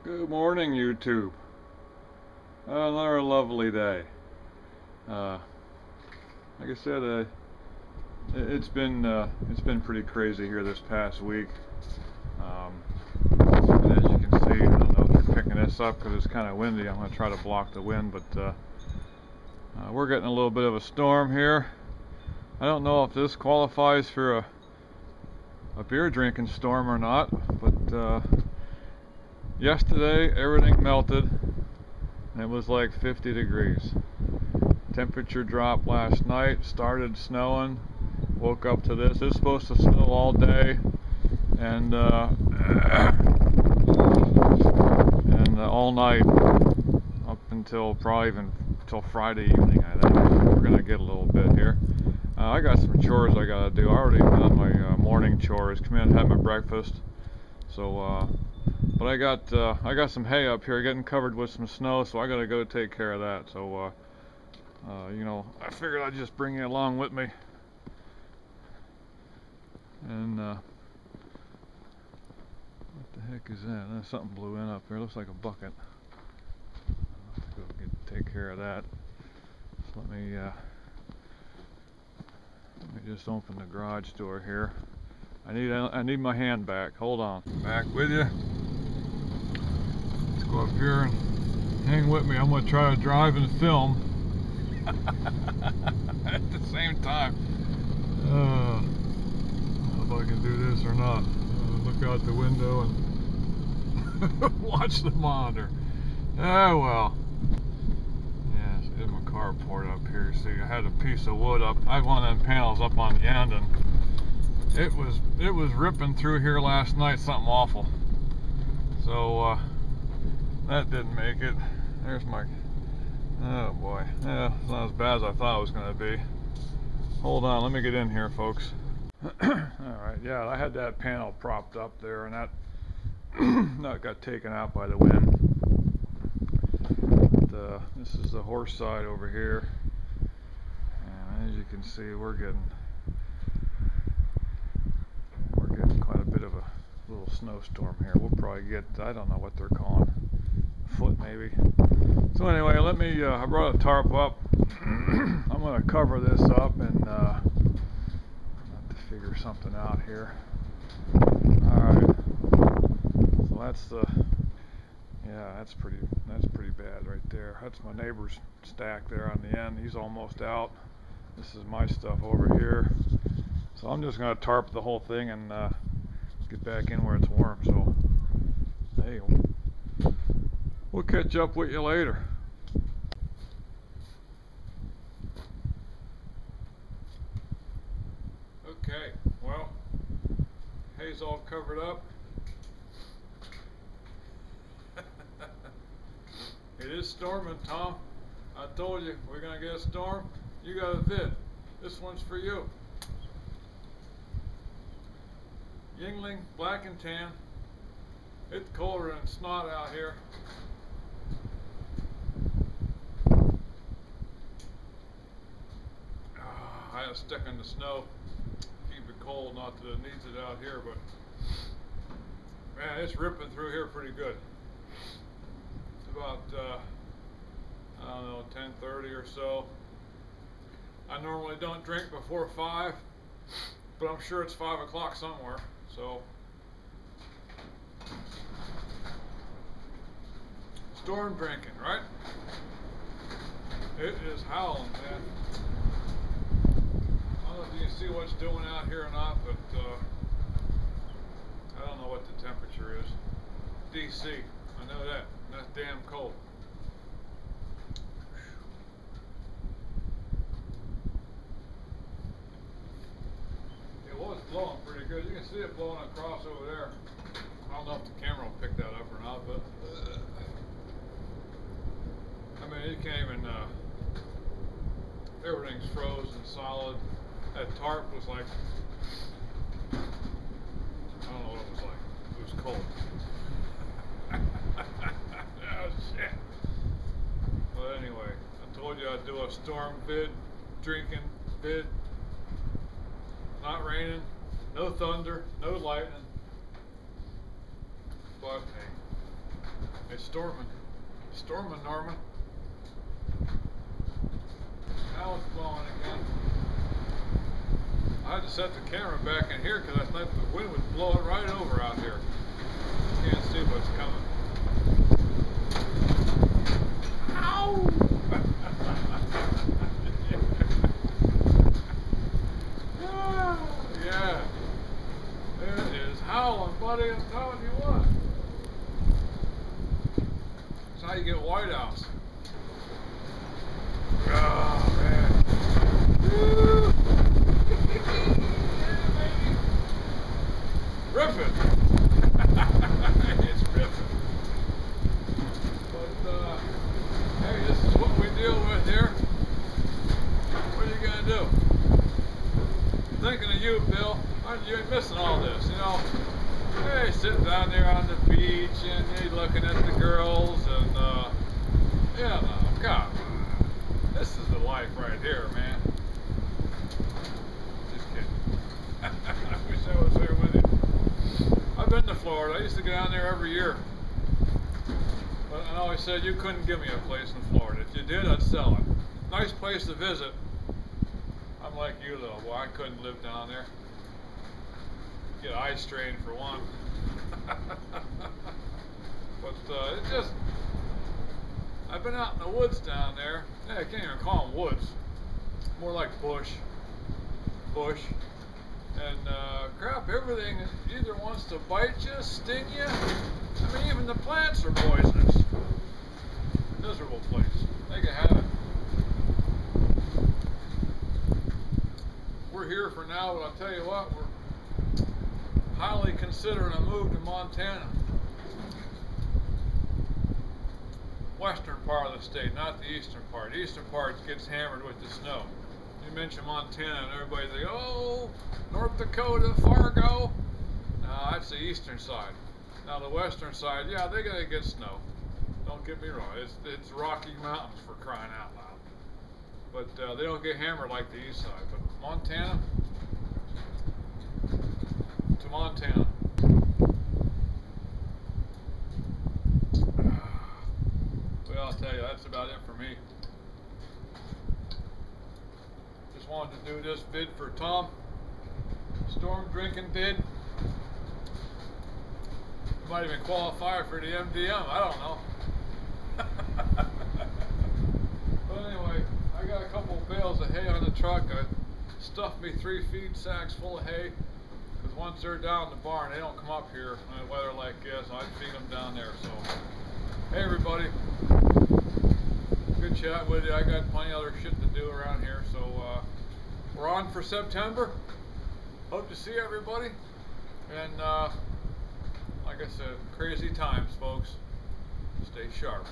Good morning, YouTube. Another lovely day. Like I said, it's been pretty crazy here this past week. And as you can see, I don't know if you're picking this up because it's kind of windy. I'm going to try to block the wind, but we're getting a little bit of a storm here. I don't know if this qualifies for a beer drinking storm or not, but yesterday everything melted and it was like 50 degrees. Temperature dropped last night, started snowing, woke up to this. It's supposed to snow all day and all night up until probably even till Friday evening, I think. We're gonna get a little bit here. I got some chores I gotta do. I already done my morning chores. Come in and had my breakfast. So but I got some hay up here getting covered with some snow, so I gotta go take care of that. So you know, I figured I'd just bring you along with me. And what the heck is that? Something blew in up there. Looks like a bucket. I'll have to go take care of that. So let me just open the garage door here. I need my hand back. Hold on. Back with you. Let's go up here and hang with me. I'm going to try to drive and film at the same time. I don't know if I can do this or not. Look out the window and watch the monitor. Oh well. Yeah, there's my carport up here. See, I had a piece of wood up. I had one of them panels up on the end, and it was ripping through here last night. Something awful. So that didn't make it. There's my. Oh boy. Yeah, it's not as bad as I thought it was going to be. Hold on, let me get in here, folks. Alright, yeah, I had that panel propped up there, and that got taken out by the wind. But, this is the horse side over here, and as you can see, we're getting quite a bit of a little snowstorm here. We'll probably get, I don't know what they're calling, a foot maybe. So anyway, let me, I brought a tarp up. I'm going to cover this up and figure something out here. Alright, so that's that's pretty bad right there. That's my neighbor's stack there on the end. He's almost out. This is my stuff over here. So I'm just going to tarp the whole thing and get back in where it's warm. So hey, we'll catch up with you later. Okay, well, hay's all covered up. It is storming, Tom. I told you we're gonna get a storm. You got a vid. This one's for you. Yingling, black and tan. It's colder than snot out here. I had to stick in the snow. Keep it cold, not that it needs it out here, but man, it's ripping through here pretty good. It's about I don't know, 10:30 or so. I normally don't drink before 5, but I'm sure it's 5 o'clock somewhere, so storm drinking, right? It is howling, man. I don't know if you can see what's doing out here or not, but I don't know what the temperature is. DC, I know that. That's damn cold. It was blowing pretty good. You can see it blowing across over there. I don't know if the camera will pick that up or not, but I mean, you can't even. Everything's frozen solid. That tarp was like, I don't know what it was like. It was cold. Oh shit. But anyway, I told you I'd do a storm vid, drinking vid. Not raining, no thunder, no lightning. But hey, It's storming. Storming, Norman. Now it's blowing again. I had to set the camera back in here because I thought the wind would blow it right over out here. Can't see what's coming. Ow! Yeah. It is howling, buddy. I'm telling you what. That's how you get whiteouts. Oh, man. Woo! Yeah, baby. Ripping. It's ripping. But, hey, this is what we deal with here. What are you going to do? Thinking of you, Bill. You ain't missing all this, you know. Hey, sitting down there on the beach and you're looking at the girls and, yeah, no, God, this is the life right here, man. Just kidding. I wish I was there with you. I've been to Florida. I used to go down there every year. But I always said you couldn't give me a place in Florida. If you did, I'd sell it. Nice place to visit. I'm like you though, boy, I couldn't live down there. Get eye strain for one. But it's just, I've been out in the woods down there. Yeah, I can't even call them woods. More like bush. Bush. And crap, everything either wants to bite you, sting you. I mean, even the plants are poisonous. Miserable place. They can have it. We're here for now, but I'll tell you what, we're highly considering a move to Montana. Western part of the state, not the eastern part. The eastern part gets hammered with the snow. You mention Montana and everybody's like, oh, North Dakota, Fargo. No, that's the eastern side. Now the western side, yeah, they're gonna get snow. Don't get me wrong, it's Rocky Mountains for crying out loud. But they don't get hammered like the east side. But Montana, to Montana. Well, I'll tell you, that's about it for me. Just wanted to do this vid for Tom. Storm drinking vid. Might even qualify for the MDM, I don't know. But anyway, I got a couple bales of hay on the truck. I stuffed me 3 feed sacks full of hay. Because once they're down in the barn, they don't come up here in weather like this. I'd feed them down there. So, hey everybody. Good chat with you. I got plenty of other shit to do around here. So, we're on for September. Hope to see everybody. And, like I said, crazy times, folks. Stay sharp.